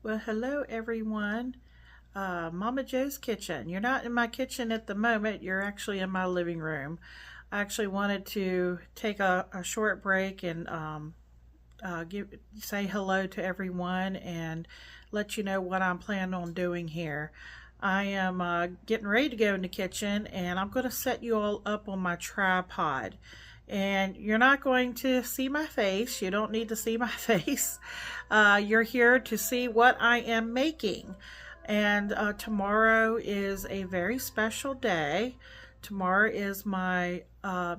Well, hello everyone. Mama Jo's kitchen. You're not in my kitchen at the moment, you're actually in my living room. I actually wanted to take a short break and say hello to everyone and let you know what I'm planning on doing here. I am getting ready to go in the kitchen and I'm going to set you all up on my tripod. And you're not going to see my face. You don't need to see my face. You're here to see what I am making. And tomorrow is a very special day. Tomorrow is my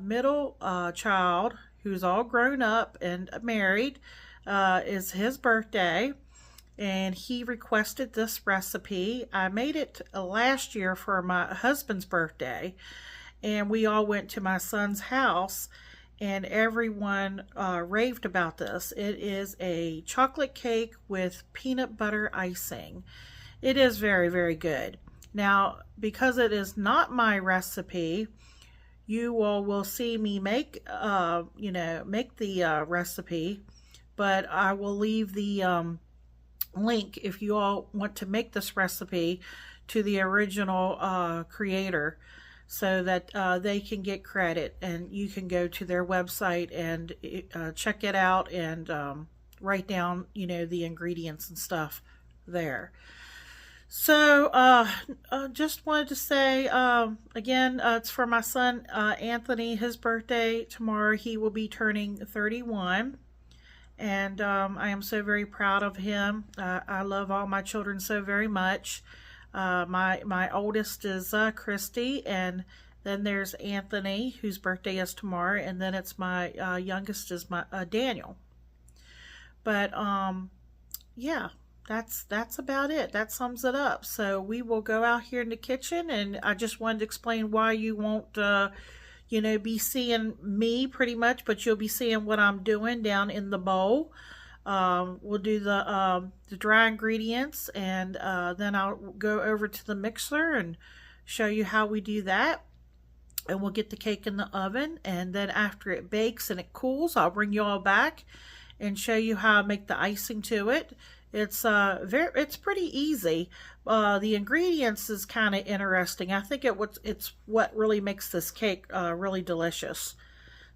middle child, who's all grown up and married, is his birthday. And he requested this recipe. I made it last year for my husband's birthday, and we all went to my son's house, and everyone raved about this. It is a chocolate cake with peanut butter icing. It is very, very good. Now, because it is not my recipe, you all will see me make the recipe, but I will leave the link if you all want to make this recipe to the original creator, so that they can get credit, and you can go to their website and check it out and write down the ingredients and stuff there. So just wanted to say again, it's for my son Anthony, his birthday tomorrow. He will be turning 31, and I am so very proud of him. I love all my children so very much. My oldest is Christy, and then there's Anthony, whose birthday is tomorrow, and then it's my youngest is my Daniel. But yeah, that's about it. That sums it up. So we will go out here in the kitchen, and I just wanted to explain why you won't be seeing me pretty much, but you'll be seeing what I'm doing down in the bowl. We'll do the dry ingredients, and then I'll go over to the mixer and show you how we do that. And we'll get the cake in the oven, and then after it bakes and it cools, I'll bring you all back and show you how I make the icing to it. It's pretty easy. The ingredients is kind of interesting. I think it's what really makes this cake really delicious.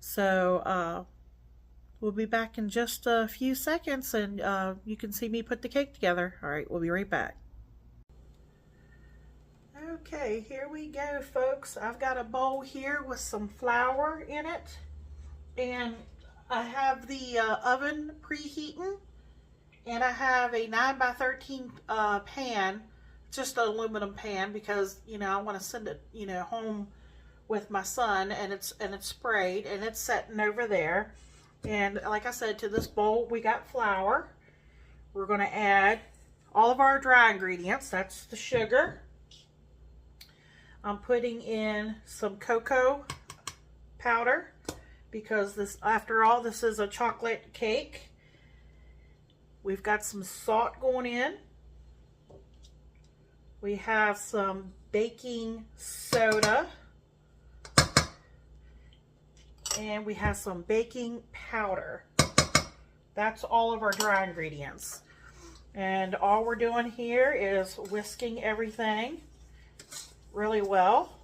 So we'll be back in just a few seconds, and you can see me put the cake together. All right, we'll be right back. Okay, here we go, folks. I've got a bowl here with some flour in it, and I have the oven preheating, and I have a 9x13 pan, just an aluminum pan, because I want to send it home with my son, and it's sprayed, and it's sitting over there. And like I said, to this bowl we got flour. We're going to add all of our dry ingredients. That's the sugar. I'm putting in some cocoa powder, because this, after all, this is a chocolate cake. We've got some salt going in. We have some baking soda. And we have some baking powder. That's all of our dry ingredients. And all we're doing here is whisking everything really well.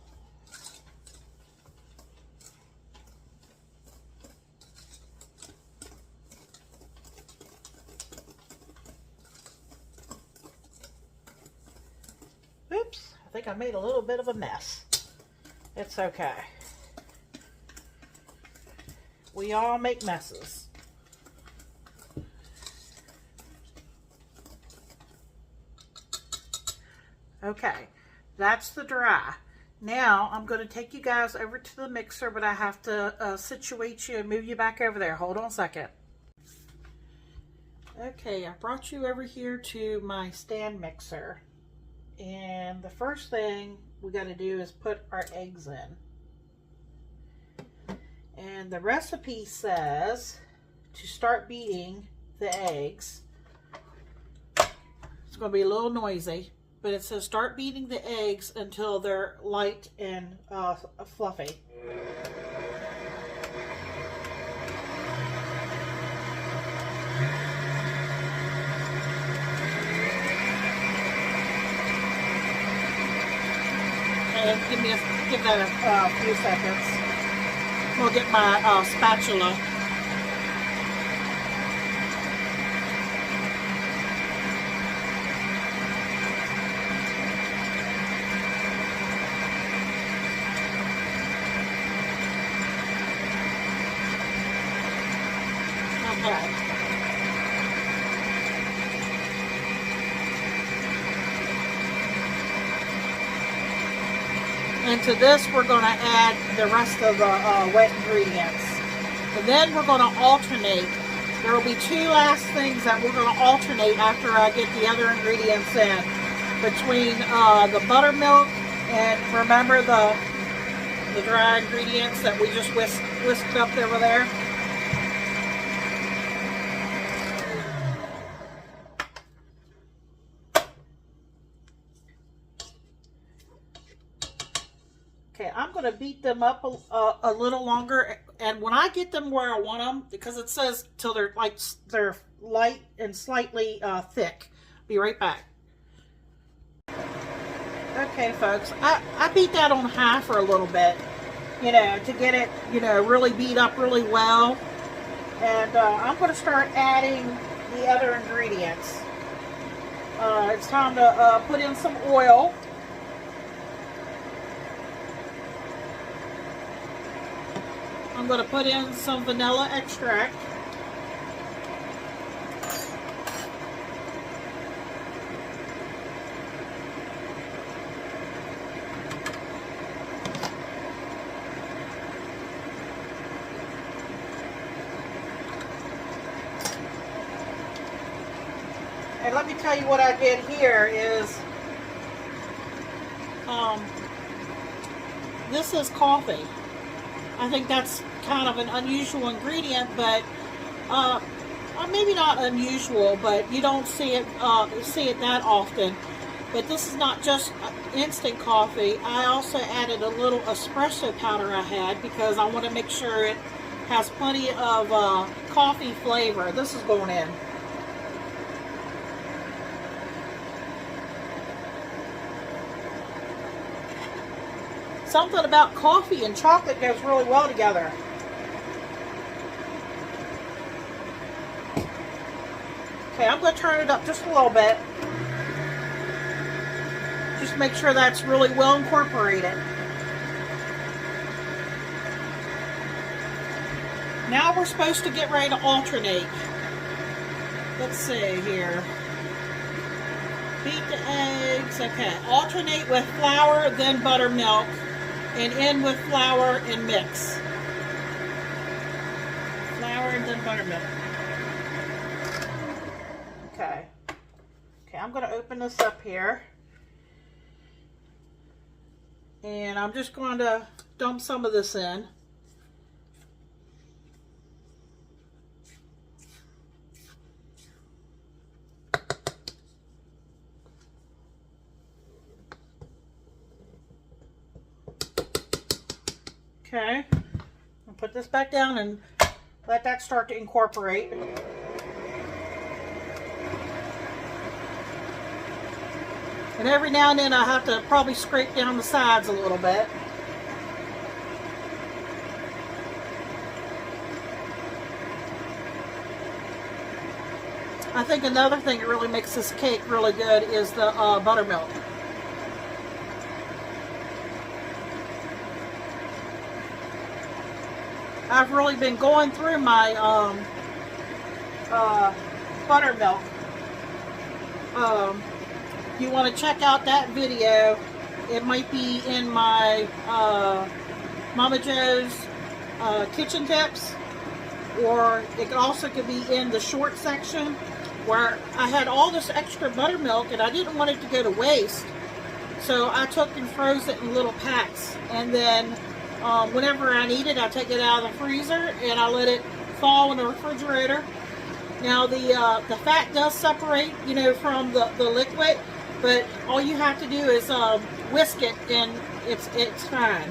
Oops, I think I made a little bit of a mess. It's okay. We all make messes. Okay, that's the dry. Now I'm going to take you guys over to the mixer, but I have to situate you and move you back over there. Hold on a second. Okay, I brought you over here to my stand mixer. And the first thing we got to do is put our eggs in. And the recipe says to start beating the eggs. It's going to be a little noisy, but it says start beating the eggs until they're light and fluffy. Okay, give that a few seconds. We'll get my spatula. Okay. And to this, we're going to add the rest of the wet ingredients. And then we're going to alternate. There will be two last things that we're going to alternate after I get the other ingredients in. Between the buttermilk and remember the dry ingredients that we just whisked up over there. Okay, I'm going to beat them up a little longer, and when I get them where I want them, because it says till they're light and slightly thick. Be right back. Okay, folks, I beat that on high for a little bit, you know, to get it, you know, really beat up really well. And I'm going to start adding the other ingredients. It's time to put in some oil. I'm going to put in some vanilla extract. And let me tell you what I did here is, this is coffee. I think that's kind of an unusual ingredient, but maybe not unusual, but you don't see it that often. But this is not just instant coffee. I also added a little espresso powder I had because I want to make sure it has plenty of coffee flavor. This is going in. Something about coffee and chocolate goes really well together. Okay, I'm going to turn it up just a little bit. Just make sure that's really well incorporated. Now we're supposed to get ready to alternate. Let's see here. Beat the eggs. Okay, alternate with flour, then buttermilk. And in with flour and mix. Flour and then buttermilk. Okay. Okay, I'm going to open this up here. And I'm just going to dump some of this in. Okay, I'll put this back down and let that start to incorporate. And every now and then I have to probably scrape down the sides a little bit. I think another thing that really makes this cake really good is the buttermilk. I've really been going through my buttermilk. If you want to check out that video, it might be in my Momma Jo's kitchen tips, or it also could be in the short section where I had all this extra buttermilk and I didn't want it to go to waste. So I took and froze it in little packs, and then whenever I need it, I take it out of the freezer and I let it thaw in the refrigerator. Now the fat does separate, you know, from the liquid, but all you have to do is whisk it and it's fine.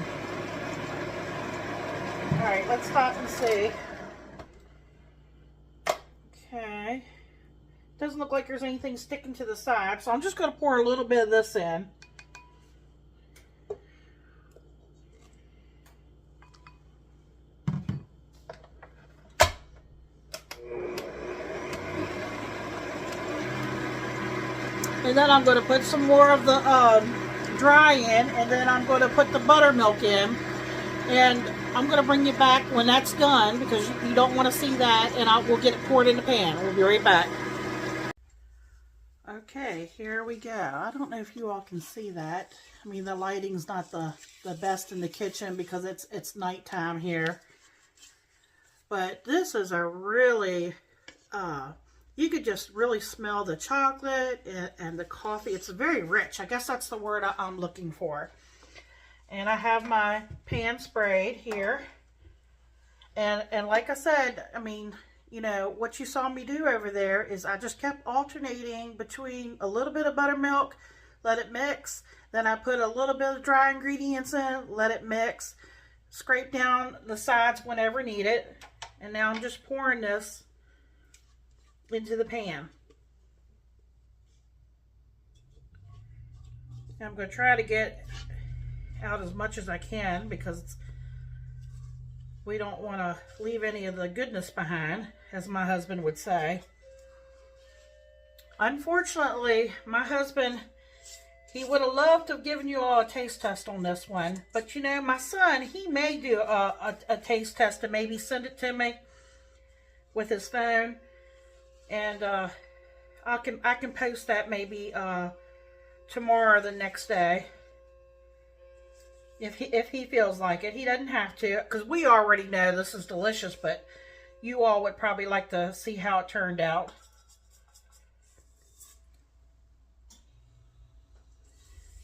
All right, let's stop and see. Okay, doesn't look like there's anything sticking to the side, so I'm just going to pour a little bit of this in. And then I'm going to put some more of the dry in, and then I'm going to put the buttermilk in. And I'm going to bring you back when that's done, because you don't want to see that, and we'll get it poured in the pan. We'll be right back. Okay, here we go. I don't know if you all can see that. I mean, the lighting's not the best in the kitchen because it's nighttime here. But this is a really, you could just really smell the chocolate and the coffee. It's very rich. I guess that's the word I'm looking for. And I have my pan sprayed here. And like I said, I mean, you know, what you saw me do over there is I just kept alternating between a little bit of buttermilk, let it mix. Then I put a little bit of dry ingredients in, let it mix. Scrape down the sides whenever needed. And now I'm just pouring this into the pan. I'm going to try to get out as much as I can because we don't want to leave any of the goodness behind, as my husband would say. Unfortunately, my husband, he would have loved to have given you all a taste test on this one. But you know, my son, he may do a taste test and maybe send it to me with his phone. And I can post that maybe tomorrow or the next day. If he feels like it. He doesn't have to, because we already know this is delicious, but you all would probably like to see how it turned out.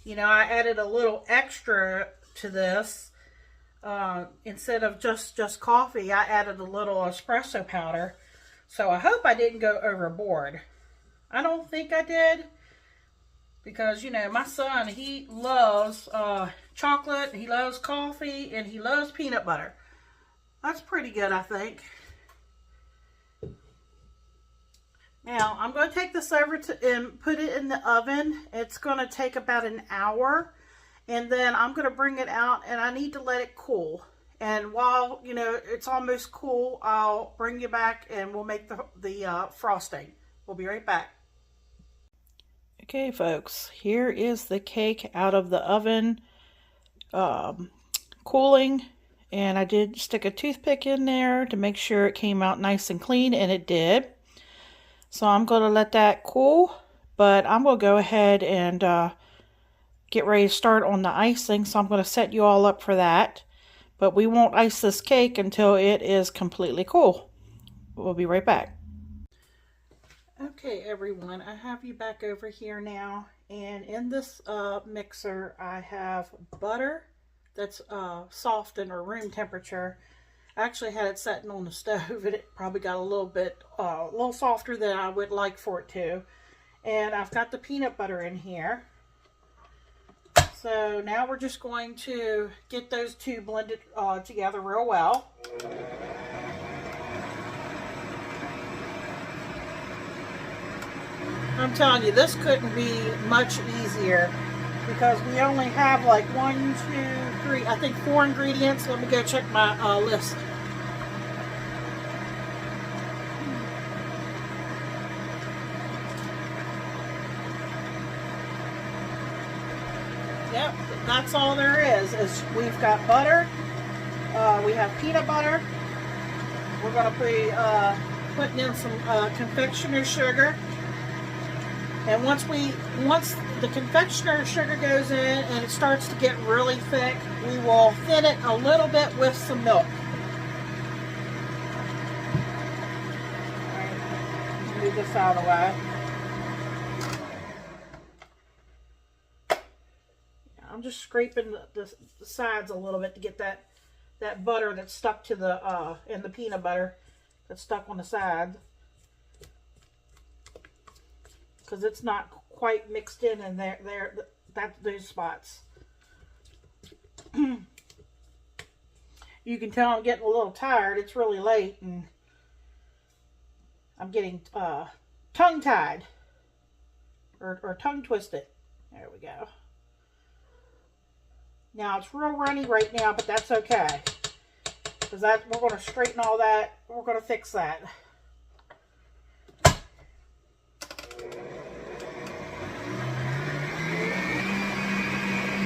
You know, I added a little extra to this. Instead of just coffee, I added a little espresso powder. So I hope I didn't go overboard. I don't think I did. Because, you know, my son, he loves chocolate, he loves coffee, and he loves peanut butter. That's pretty good, I think. Now, I'm going to take this over and put it in the oven. It's going to take about an hour. And then I'm going to bring it out, and I need to let it cool. And while, you know, it's almost cool, I'll bring you back, and we'll make the frosting. We'll be right back. Okay, folks, here is the cake out of the oven, cooling, and I did stick a toothpick in there to make sure it came out nice and clean, and it did. So I'm going to let that cool, but I'm going to go ahead and get ready to start on the icing, so I'm going to set you all up for that. But we won't ice this cake until it is completely cool. We'll be right back. Okay, everyone, I have you back over here now, and in this mixer I have butter that's softened or room temperature. I actually had it sitting on the stove, and it probably got a little softer than I would like for it to. And I've got the peanut butter in here. So now we're just going to get those two blended together real well. I'm telling you, this couldn't be much easier because we only have like 1, 2, 3, I think 4 ingredients. Let me go check my list. Yep, that's all there is we've got butter, we have peanut butter, we're going to be putting in some confectioner's sugar. And once the confectioner's sugar goes in and it starts to get really thick, we will thin it a little bit with some milk. Alright, move this out of the way. I'm just scraping the sides a little bit to get that butter that's stuck to the and the peanut butter that's stuck on the sides, because it's not quite mixed in those spots. You can tell I'm getting a little tired. It's really late and I'm getting tongue-tied or tongue-twisted. There we go. Now it's real runny right now, but that's okay, because we're going to straighten all that. We're going to fix that.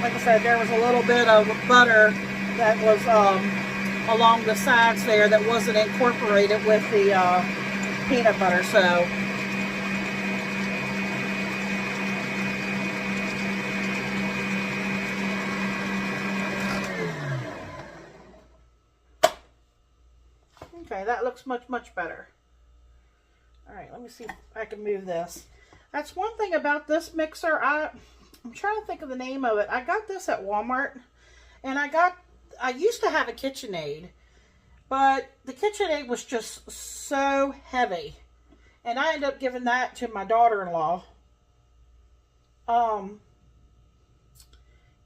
like I said, there was a little bit of butter that was along the sides there that wasn't incorporated with the peanut butter. So okay, that looks much better. All right, let me see if I can move this. That's one thing about this mixer. I'm trying to think of the name of it. I got this at Walmart, and I used to have a KitchenAid, but the KitchenAid was just so heavy, and I ended up giving that to my daughter-in-law.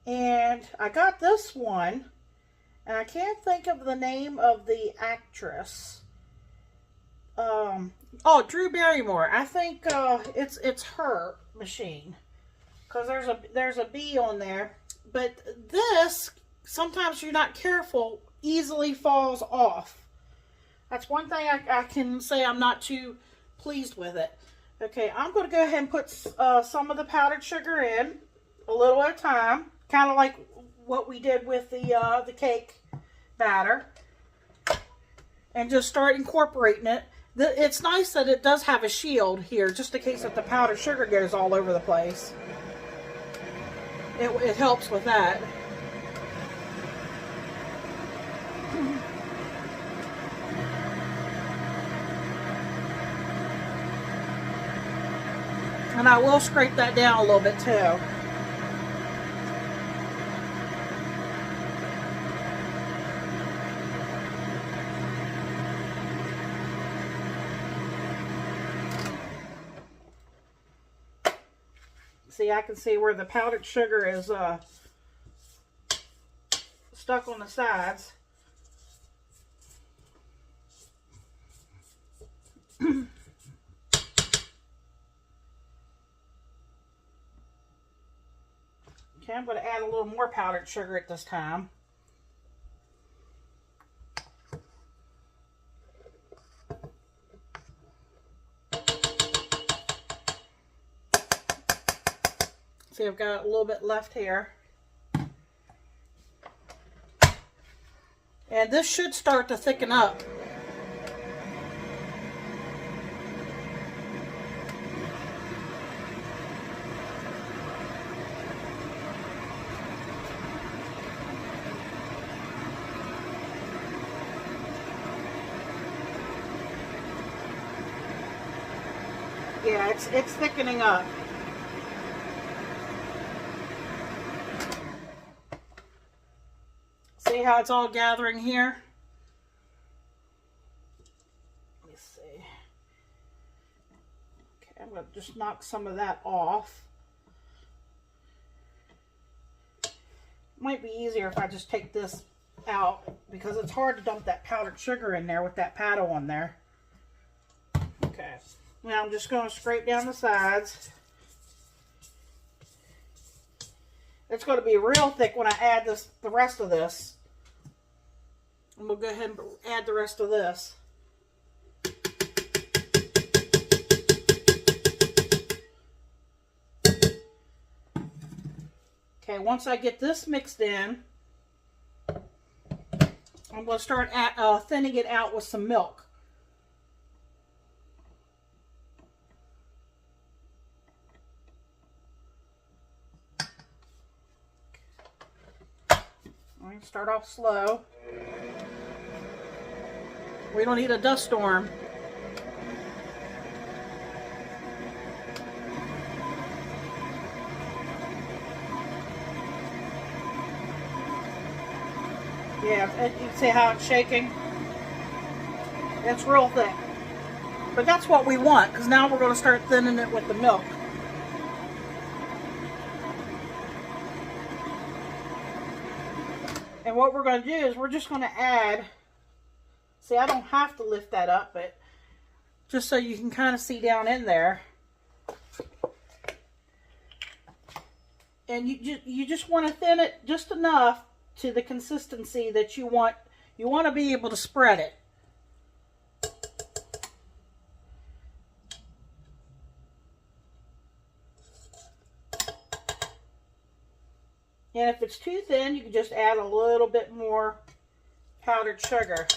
And I got this one, and I can't think of the name of the actress. Oh, Drew Barrymore. I think it's her machine, because there's a B on there. But this, sometimes you're not careful, easily falls off. That's one thing I can say I'm not too pleased with it. Okay, I'm going to go ahead and put some of the powdered sugar in, a little at a time, kind of like what we did with the cake batter, and just start incorporating it. It's nice that it does have a shield here, just in case if the powdered sugar goes all over the place. It helps with that. And I will scrape that down a little bit too. See, I can see where the powdered sugar is stuck on the sides. Okay, I'm going to add a little more powdered sugar at this time. See, I've got a little bit left here. And this should start to thicken up. Yeah, it's thickening up. See how it's all gathering here? Let me see. Okay, I'm going to just knock some of that off. Might be easier if I just take this out, because it's hard to dump that powdered sugar in there with that paddle on there. Okay, now I'm just going to scrape down the sides. It's going to be real thick when I add the rest of this. And we'll go ahead and add the rest of this. Okay, once I get this mixed in, I'm going to start thinning it out with some milk. I'm going to start off slow. We don't need a dust storm. Yeah, you can see how it's shaking. It's real thick. But that's what we want, because now we're going to start thinning it with the milk. And what we're going to do is we're just going to add, see, I don't have to lift that up, but just so you can kind of see down in there. And you just want to thin it just enough to the consistency that you want. You want to be able to spread it. And if it's too thin, you can just add a little bit more powdered sugar.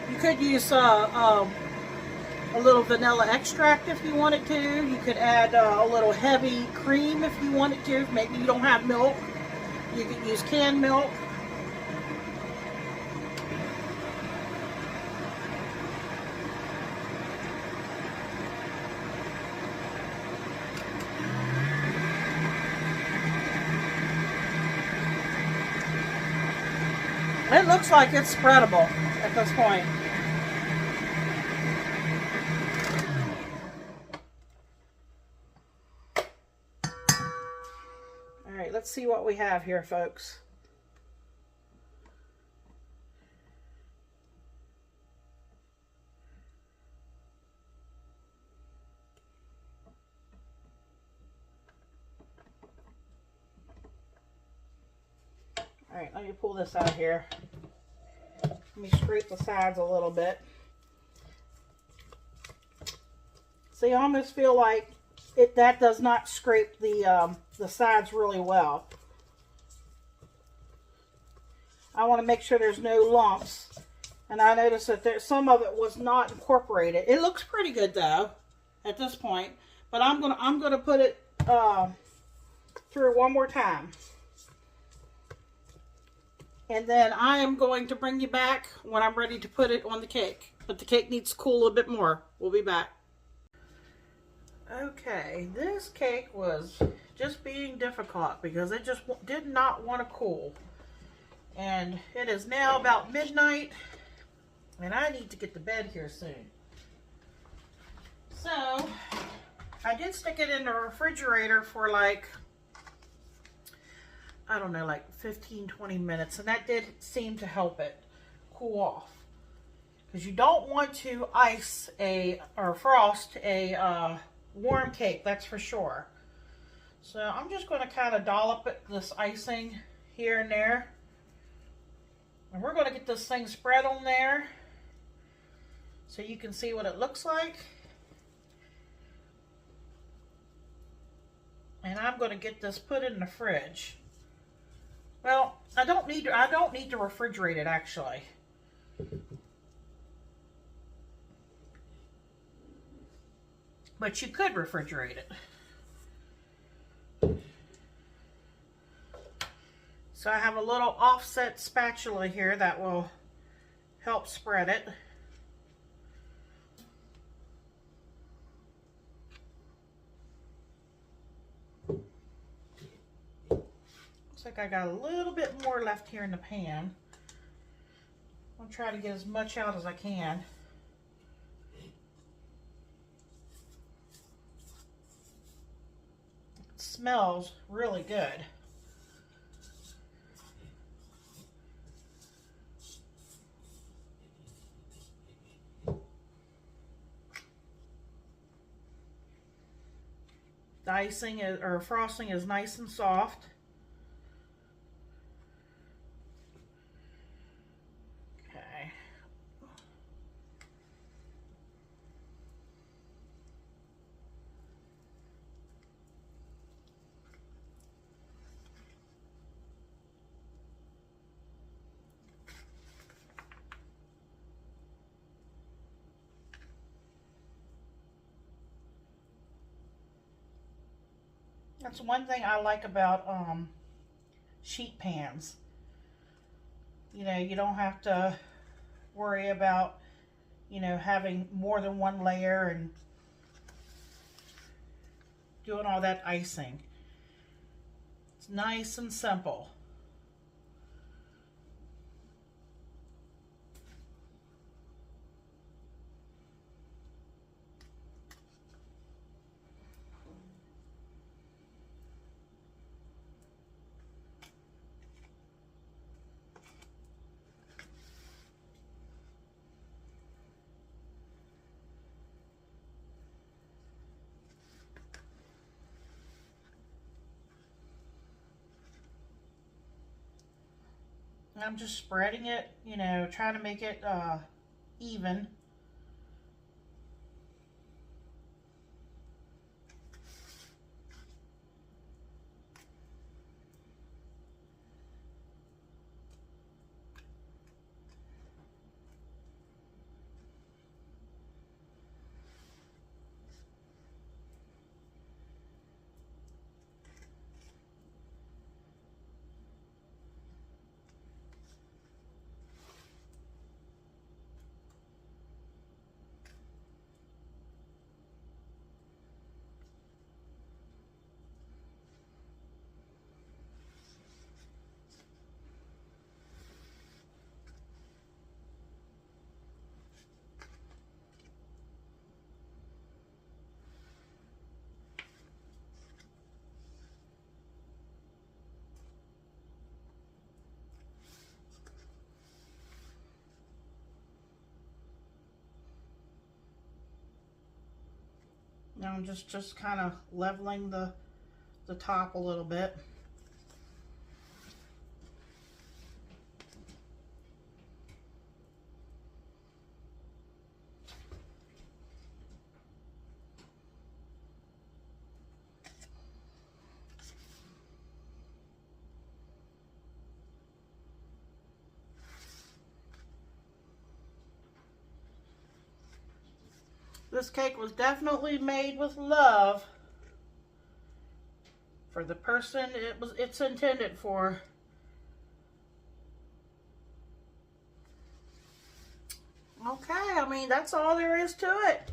You could use a little vanilla extract if you wanted to. You could add a little heavy cream if you wanted to. Maybe you don't have milk. You could use canned milk. It looks like it's spreadable at this point. All right, let's see what we have here, folks. All right, let me pull this out here. Let me scrape the sides a little bit. So you almost feel like that does not scrape the sides really well. I want to make sure there's no lumps. And I noticed that some of it was not incorporated. It looks pretty good though at this point. But I'm gonna put it through one more time. And then I am going to bring you back when I'm ready to put it on the cake. But the cake needs to cool a little bit more. We'll be back. Okay, this cake was just being difficult because it just did not want to cool. And it is now about midnight, and I need to get to bed here soon. So, I did stick it in the refrigerator for like, I don't know, like 15-20 minutes, and that did seem to help it cool off. Because you don't want to ice or frost a warm cake, that's for sure. So I'm just going to kind of dollop this icing here and there. And we're going to get this thing spread on there so you can see what it looks like. And I'm going to get this put in the fridge. Well, I don't need to refrigerate it actually. But you could refrigerate it. So I have a little offset spatula here that will help spread it. Looks like I got a little bit more left here in the pan. I'll try to get as much out as I can. It smells really good. The icing or frosting is nice and soft. Okay. That's one thing I like about sheet pans. You know, you don't have to worry about, you know, having more than one layer and doing all that icing. It's nice and simple. I'm just spreading it, you know, trying to make it even. Now I'm just kind of leveling the top a little bit. This cake was definitely made with love for the person it's intended for. Okay, I mean, that's all there is to it.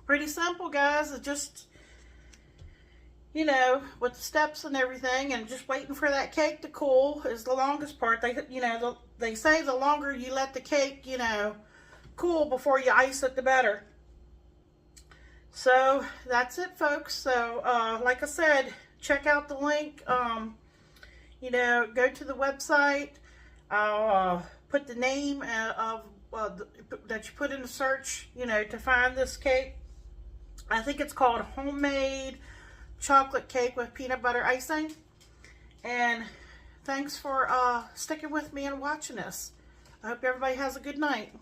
Pretty simple, guys. It's just, you know, with the steps and everything, and just waiting for that cake to cool is the longest part. They say the longer you let the cake, you know, cool before you ice it, the better. So that's it, folks. So like I said, check out the link. You know, go to the website. I'll put the name of that you put in the search, you know, to find this cake. I think it's called Homemade Chocolate Cake with Peanut Butter Icing. And thanks for sticking with me and watching this. I hope everybody has a good night.